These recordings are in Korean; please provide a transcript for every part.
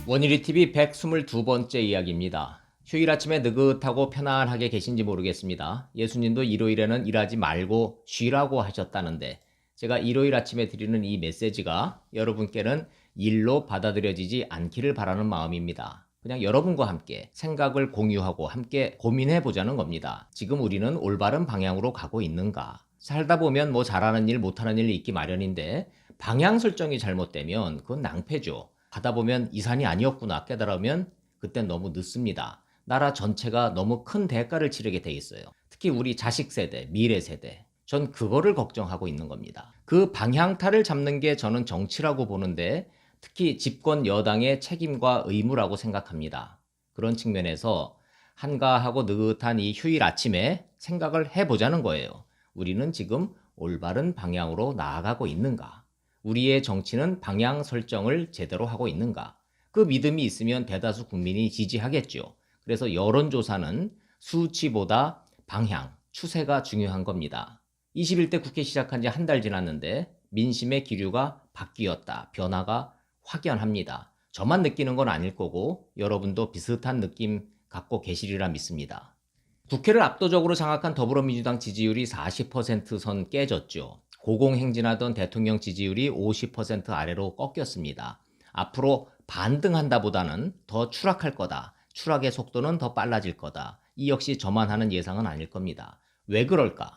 원일이TV 122번째 이야기입니다. 휴일 아침에 느긋하고 편안하게 계신지 모르겠습니다. 예수님도 일요일에는 일하지 말고 쉬라고 하셨다는데 제가 일요일 아침에 드리는 이 메시지가 여러분께는 일로 받아들여지지 않기를 바라는 마음입니다. 그냥 여러분과 함께 생각을 공유하고 함께 고민해 보자는 겁니다. 지금 우리는 올바른 방향으로 가고 있는가? 살다 보면 뭐 잘하는 일 못하는 일이 있기 마련인데 방향 설정이 잘못되면 그건 낭패죠. 가다 보면 이 산이 아니었구나 깨달으면 그땐 너무 늦습니다. 나라 전체가 너무 큰 대가를 치르게 돼 있어요. 특히 우리 자식 세대, 미래 세대. 전 그거를 걱정하고 있는 겁니다. 그 방향타를 잡는 게 저는 정치라고 보는데 특히 집권 여당의 책임과 의무라고 생각합니다. 그런 측면에서 한가하고 느긋한 이 휴일 아침에 생각을 해보자는 거예요. 우리는 지금 올바른 방향으로 나아가고 있는가? 우리의 정치는 방향 설정을 제대로 하고 있는가? 그 믿음이 있으면 대다수 국민이 지지하겠죠. 그래서 여론조사는 수치보다 방향, 추세가 중요한 겁니다. 21대 국회 시작한 지 한 달 지났는데 민심의 기류가 바뀌었다. 변화가 확연합니다. 저만 느끼는 건 아닐 거고 여러분도 비슷한 느낌 갖고 계시리라 믿습니다. 국회를 압도적으로 장악한 더불어민주당 지지율이 40% 선 깨졌죠. 고공행진하던 대통령 지지율이 50% 아래로 꺾였습니다. 앞으로 반등한다보다는 더 추락할 거다. 추락의 속도는 더 빨라질 거다. 이 역시 저만 하는 예상은 아닐 겁니다. 왜 그럴까?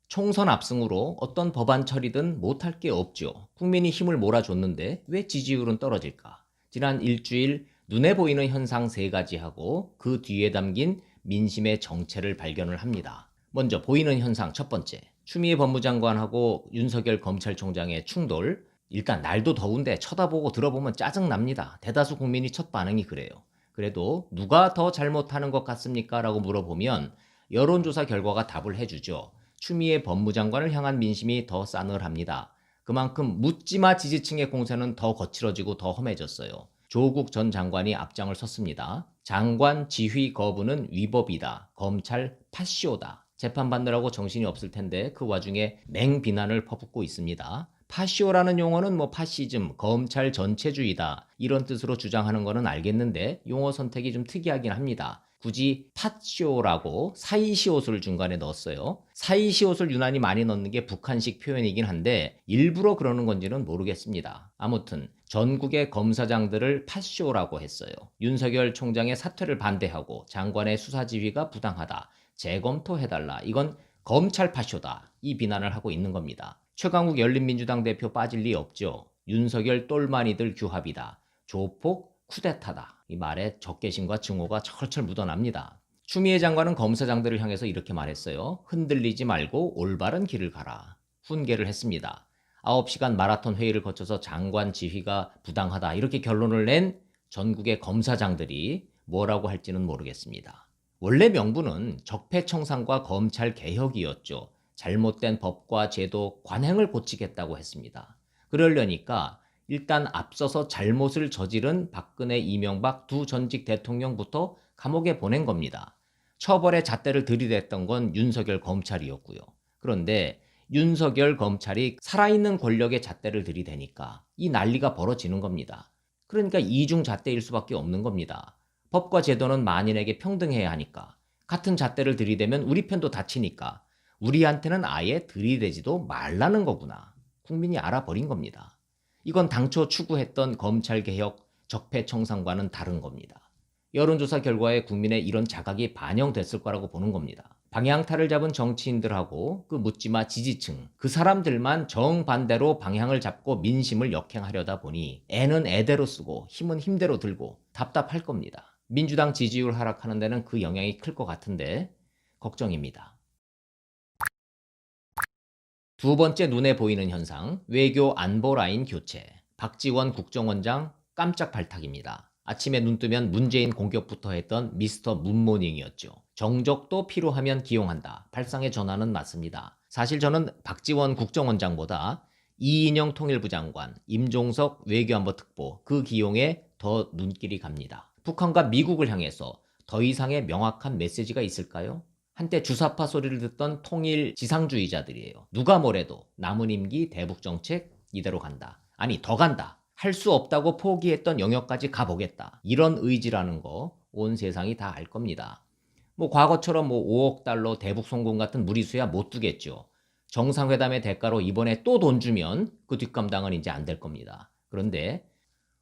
총선 압승으로 어떤 법안 처리든 못할 게 없죠. 국민이 힘을 몰아줬는데 왜 지지율은 떨어질까? 지난 일주일 눈에 보이는 현상 3가지하고 그 뒤에 담긴 민심의 정체를 발견을 합니다. 먼저 보이는 현상 첫 번째. 추미애 법무장관하고 윤석열 검찰총장의 충돌. 일단 날도 더운데 쳐다보고 들어보면 짜증납니다. 대다수 국민이 첫 반응이 그래요. 그래도 누가 더 잘못하는 것 같습니까? 라고 물어보면 여론조사 결과가 답을 해주죠. 추미애 법무장관을 향한 민심이 더 싸늘합니다. 그만큼 묻지마 지지층의 공세는 더 거칠어지고 더 험해졌어요. 조국 전 장관이 앞장을 섰습니다. 장관 지휘 거부는 위법이다. 검찰 파쇼다. 재판받느라고 정신이 없을 텐데 그 와중에 맹비난을 퍼붓고 있습니다. 파쇼라는 용어는 뭐 파시즘, 검찰 전체주의다 이런 뜻으로 주장하는 거는 알겠는데 용어 선택이 좀 특이하긴 합니다. 굳이 팥쇼라고 사이시옷을 중간에 넣었어요. 사이시옷을 유난히 많이 넣는 게 북한식 표현이긴 한데 일부러 그러는 건지는 모르겠습니다. 아무튼 전국의 검사장들을 팥쇼라고 했어요. 윤석열 총장의 사퇴를 반대하고 장관의 수사지휘가 부당하다. 재검토해달라. 이건 검찰 팥쇼다. 이 비난을 하고 있는 겁니다. 최강욱 열린민주당 대표 빠질 리 없죠. 윤석열 똘마니들 규합이다. 조폭 쿠데타다. 이 말에 적개심과 증오가 철철 묻어납니다. 추미애 장관은 검사장들을 향해서 이렇게 말했어요. 흔들리지 말고 올바른 길을 가라. 훈계를 했습니다. 9시간 마라톤 회의를 거쳐서 장관 지휘가 부당하다. 이렇게 결론을 낸 전국의 검사장들이 뭐라고 할지는 모르겠습니다. 원래 명분은 적폐청산과 검찰 개혁이었죠. 잘못된 법과 제도, 관행을 고치겠다고 했습니다. 그러려니까 일단 앞서서 잘못을 저지른 박근혜, 이명박 두 전직 대통령부터 감옥에 보낸 겁니다. 처벌의 잣대를 들이댔던 건 윤석열 검찰이었고요. 그런데 윤석열 검찰이 살아있는 권력의 잣대를 들이대니까 이 난리가 벌어지는 겁니다. 그러니까 이중 잣대일 수밖에 없는 겁니다. 법과 제도는 만인에게 평등해야 하니까 같은 잣대를 들이대면 우리 편도 다치니까 우리한테는 아예 들이대지도 말라는 거구나. 국민이 알아버린 겁니다. 이건 당초 추구했던 검찰개혁, 적폐청산과는 다른 겁니다. 여론조사 결과에 국민의 이런 자각이 반영됐을 거라고 보는 겁니다. 방향타를 잡은 정치인들하고 그 묻지마 지지층, 그 사람들만 정반대로 방향을 잡고 민심을 역행하려다 보니 애는 애대로 쓰고 힘은 힘대로 들고 답답할 겁니다. 민주당 지지율 하락하는 데는 그 영향이 클 것 같은데 걱정입니다. 두 번째 눈에 보이는 현상, 외교 안보 라인 교체. 박지원 국정원장 깜짝 발탁입니다. 아침에 눈 뜨면 문재인 공격부터 했던 미스터 문모닝이었죠. 정적도 필요하면 기용한다. 발상의 전환은 맞습니다. 사실 저는 박지원 국정원장보다 이인영 통일부 장관, 임종석 외교안보특보 그 기용에 더 눈길이 갑니다. 북한과 미국을 향해서 더 이상의 명확한 메시지가 있을까요? 한때 주사파 소리를 듣던 통일 지상주의자들이에요. 누가 뭐래도 남은 임기 대북정책 이대로 간다. 아니 더 간다. 할 수 없다고 포기했던 영역까지 가보겠다. 이런 의지라는 거 온 세상이 다 알 겁니다. 뭐 과거처럼 뭐 5억 달러 대북 송금 같은 무리수야 못 두겠죠. 정상회담의 대가로 이번에 또 돈 주면 그 뒷감당은 이제 안 될 겁니다. 그런데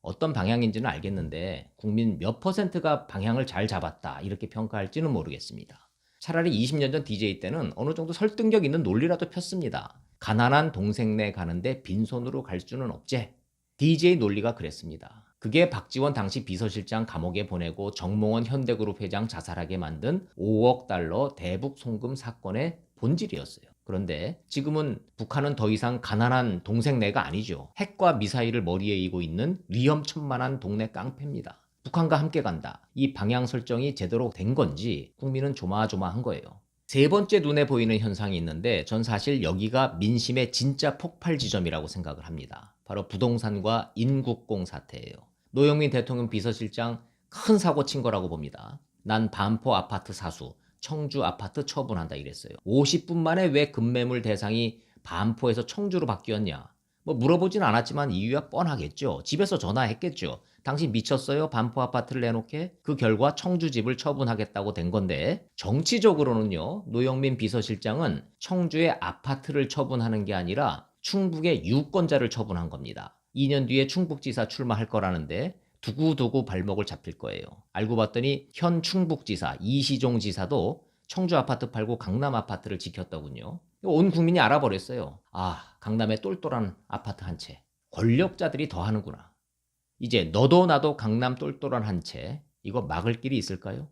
어떤 방향인지는 알겠는데 국민 몇 퍼센트가 방향을 잘 잡았다 이렇게 평가할지는 모르겠습니다. 차라리 20년 전 DJ 때는 어느 정도 설득력 있는 논리라도 폈습니다. 가난한 동생네 가는데 빈손으로 갈 수는 없제. DJ 논리가 그랬습니다. 그게 박지원 당시 비서실장 감옥에 보내고 정몽원 현대그룹 회장 자살하게 만든 5억 달러 대북 송금 사건의 본질이었어요. 그런데 지금은 북한은 더 이상 가난한 동생네가 아니죠. 핵과 미사일을 머리에 이고 있는 위험천만한 동네 깡패입니다. 북한과 함께 간다. 이 방향 설정이 제대로 된 건지 국민은 조마조마한 거예요. 세 번째 눈에 보이는 현상이 있는데 전 사실 여기가 민심의 진짜 폭발 지점이라고 생각을 합니다. 바로 부동산과 인국공 사태예요. 노영민 대통령 비서실장 큰 사고 친 거라고 봅니다. 난 반포 아파트 사수, 청주 아파트 처분한다 이랬어요. 50분 만에 왜 급매물 대상이 반포에서 청주로 바뀌었냐? 뭐 물어보진 않았지만 이유야 뻔하겠죠. 집에서 전화했겠죠. 당신 미쳤어요? 반포 아파트를 내놓게? 그 결과 청주집을 처분하겠다고 된 건데 정치적으로는요. 노영민 비서실장은 청주의 아파트를 처분하는 게 아니라 충북의 유권자를 처분한 겁니다. 2년 뒤에 충북지사 출마할 거라는데 두고두고 발목을 잡힐 거예요. 알고 봤더니 현 충북지사 이시종 지사도 청주 아파트 팔고 강남 아파트를 지켰더군요. 온 국민이 알아버렸어요. 아, 강남에 똘똘한 아파트 한 채. 권력자들이 더 하는구나. 이제 너도 나도 강남 똘똘한 한 채. 이거 막을 길이 있을까요?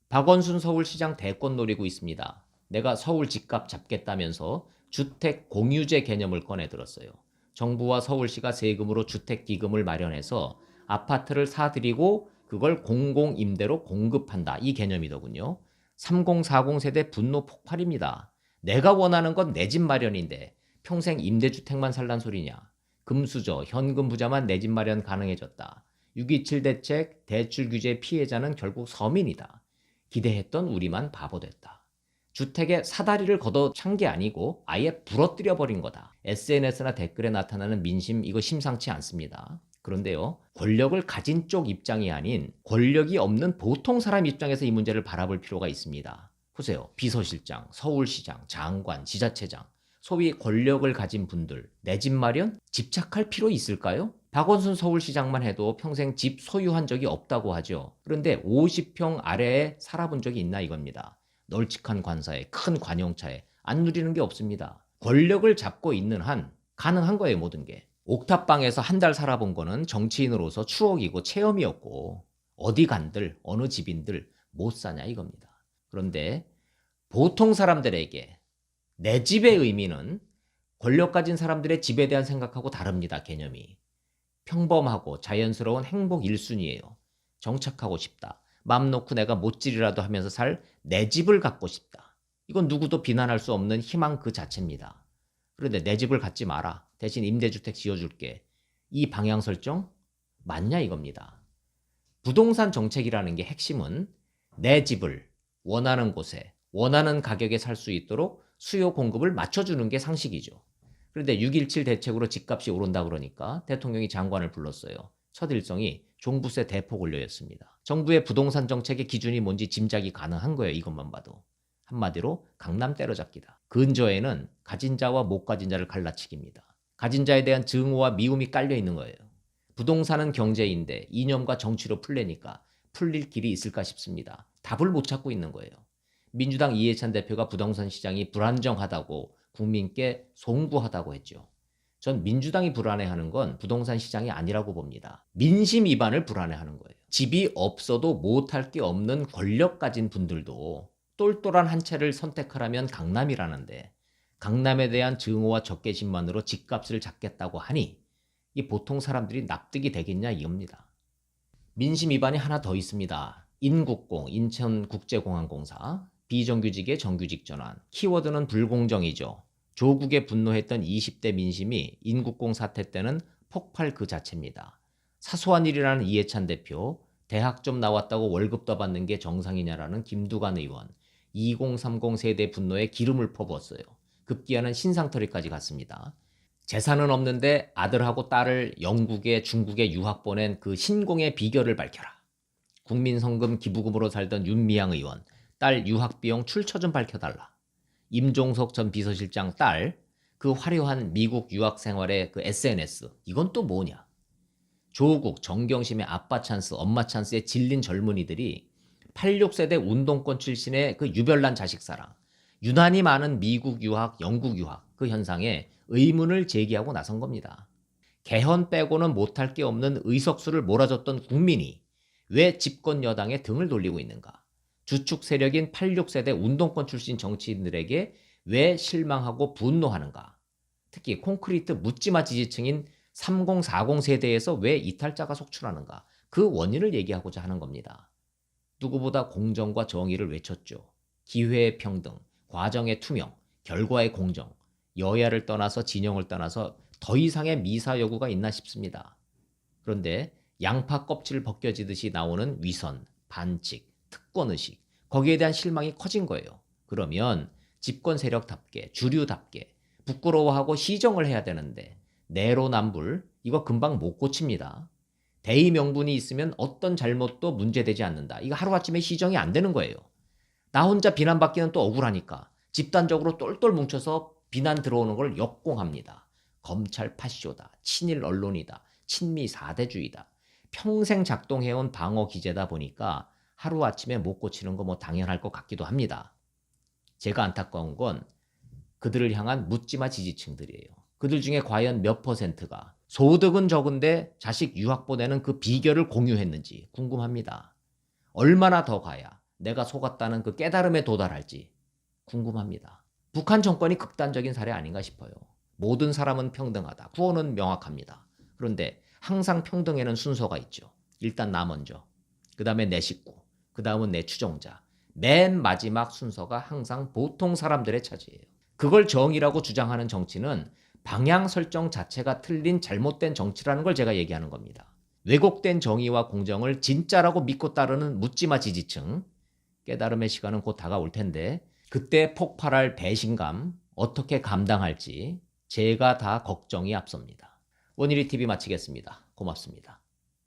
박원순 서울시장 대권 노리고 있습니다. 내가 서울 집값 잡겠다면서 주택 공유제 개념을 꺼내 들었어요. 정부와 서울시가 세금으로 주택기금을 마련해서 아파트를 사들이고 그걸 공공임대로 공급한다. 이 개념이더군요. 3040 세대 분노 폭발입니다. 내가 원하는 건 내 집 마련인데 평생 임대주택만 살란 소리냐. 금수저, 현금 부자만 내 집 마련 가능해졌다. 6.27 대책, 대출 규제 피해자는 결국 서민이다. 기대했던 우리만 바보 됐다. 주택에 사다리를 걷어찬 게 아니고 아예 부러뜨려 버린 거다. SNS나 댓글에 나타나는 민심 이거 심상치 않습니다. 그런데요, 권력을 가진 쪽 입장이 아닌 권력이 없는 보통 사람 입장에서 이 문제를 바라볼 필요가 있습니다. 보세요. 비서실장, 서울시장, 장관, 지자체장, 소위 권력을 가진 분들, 내 집 마련? 집착할 필요 있을까요? 박원순 서울시장만 해도 평생 집 소유한 적이 없다고 하죠. 그런데 50평 아래에 살아본 적이 있나 이겁니다. 널찍한 관사에 큰 관용차에 안 누리는 게 없습니다. 권력을 잡고 있는 한 가능한 거예요, 모든 게. 옥탑방에서 한 달 살아본 거는 정치인으로서 추억이고 체험이었고 어디 간들 어느 집인들 못 사냐 이겁니다. 그런데 보통 사람들에게 내 집의 의미는 권력 가진 사람들의 집에 대한 생각하고 다릅니다. 개념이. 평범하고 자연스러운 행복 1순위예요. 정착하고 싶다. 맘 놓고 내가 못질이라도 하면서 살 내 집을 갖고 싶다. 이건 누구도 비난할 수 없는 희망 그 자체입니다. 그런데 내 집을 갖지 마라. 대신 임대주택 지어줄게. 이 방향 설정 맞냐 이겁니다. 부동산 정책이라는 게 핵심은 내 집을 원하는 곳에 원하는 가격에 살 수 있도록 수요 공급을 맞춰주는 게 상식이죠. 그런데 6.17 대책으로 집값이 오른다 그러니까 대통령이 장관을 불렀어요. 첫 일성이 종부세 대폭 올려였습니다. 정부의 부동산 정책의 기준이 뭔지 짐작이 가능한 거예요. 이것만 봐도. 한마디로 강남 때려잡기다. 근저에는 가진 자와 못 가진 자를 갈라치기입니다. 가진 자에 대한 증오와 미움이 깔려 있는 거예요. 부동산은 경제인데 이념과 정치로 풀려니까 풀릴 길이 있을까 싶습니다. 답을 못 찾고 있는 거예요. 민주당 이해찬 대표가 부동산 시장이 불안정하다고 국민께 송구하다고 했죠. 전 민주당이 불안해하는 건 부동산 시장이 아니라고 봅니다. 민심 위반을 불안해하는 거예요. 집이 없어도 못할 게 없는 권력 가진 분들도 똘똘한 한 채를 선택하라면 강남이라는데 강남에 대한 증오와 적개심만으로 집값을 잡겠다고 하니 이 보통 사람들이 납득이 되겠냐 이겁니다. 민심 위반이 하나 더 있습니다. 인국공, 인천국제공항공사, 비정규직의 정규직 전환, 키워드는 불공정이죠. 조국에 분노했던 20대 민심이 인국공 사태 때는 폭발 그 자체입니다. 사소한 일이라는 이해찬 대표, 대학 좀 나왔다고 월급 더 받는 게 정상이냐라는 김두관 의원, 2030 세대 분노에 기름을 퍼부었어요. 급기야는 신상털이까지 갔습니다. 재산은 없는데 아들하고 딸을 영국에 중국에 유학 보낸 그 신공의 비결을 밝혀라. 국민성금 기부금으로 살던 윤미향 의원, 딸 유학비용 출처 좀 밝혀달라. 임종석 전 비서실장 딸, 그 화려한 미국 유학 생활의 그 SNS, 이건 또 뭐냐. 조국, 정경심의 아빠 찬스, 엄마 찬스에 질린 젊은이들이 86세대 운동권 출신의 그 유별난 자식사랑, 유난히 많은 미국 유학, 영국 유학 그 현상에 의문을 제기하고 나선 겁니다. 개헌 빼고는 못할 게 없는 의석수를 몰아줬던 국민이 왜 집권 여당에 등을 돌리고 있는가? 주축 세력인 86세대 운동권 출신 정치인들에게 왜 실망하고 분노하는가? 특히 콘크리트 묻지마 지지층인 30, 40 세대에서 왜 이탈자가 속출하는가? 그 원인을 얘기하고자 하는 겁니다. 누구보다 공정과 정의를 외쳤죠. 기회의 평등, 과정의 투명, 결과의 공정, 여야를 떠나서 진영을 떠나서 더 이상의 미사 여구가 있나 싶습니다. 그런데 양파 껍질 벗겨지듯이 나오는 위선, 반칙, 특권의식, 거기에 대한 실망이 커진 거예요. 그러면 집권 세력답게, 주류답게 부끄러워하고 시정을 해야 되는데 내로남불, 이거 금방 못 고칩니다. 대의 명분이 있으면 어떤 잘못도 문제되지 않는다. 이거 하루아침에 시정이 안 되는 거예요. 나 혼자 비난받기는 또 억울하니까 집단적으로 똘똘 뭉쳐서 비난 들어오는 걸 역공합니다. 검찰 파쇼다, 친일 언론이다, 친미 4대주의다. 평생 작동해온 방어 기제다 보니까 하루아침에 못 고치는 거 뭐 당연할 것 같기도 합니다. 제가 안타까운 건 그들을 향한 묻지마 지지층들이에요. 그들 중에 과연 몇 퍼센트가 소득은 적은데 자식 유학 보내는 그 비결을 공유했는지 궁금합니다. 얼마나 더 가야 내가 속았다는 그 깨달음에 도달할지 궁금합니다. 북한 정권이 극단적인 사례 아닌가 싶어요. 모든 사람은 평등하다. 구호는 명확합니다. 그런데 항상 평등에는 순서가 있죠. 일단 나 먼저, 그 다음에 내 식구, 그 다음은 내 추종자. 맨 마지막 순서가 항상 보통 사람들의 차지예요. 그걸 정의라고 주장하는 정치는 방향 설정 자체가 틀린 잘못된 정치라는 걸 제가 얘기하는 겁니다. 왜곡된 정의와 공정을 진짜라고 믿고 따르는 묻지마 지지층, 깨달음의 시간은 곧 다가올 텐데 그때 폭발할 배신감 어떻게 감당할지 제가 다 걱정이 앞섭니다. 원일이 TV 마치겠습니다. 고맙습니다.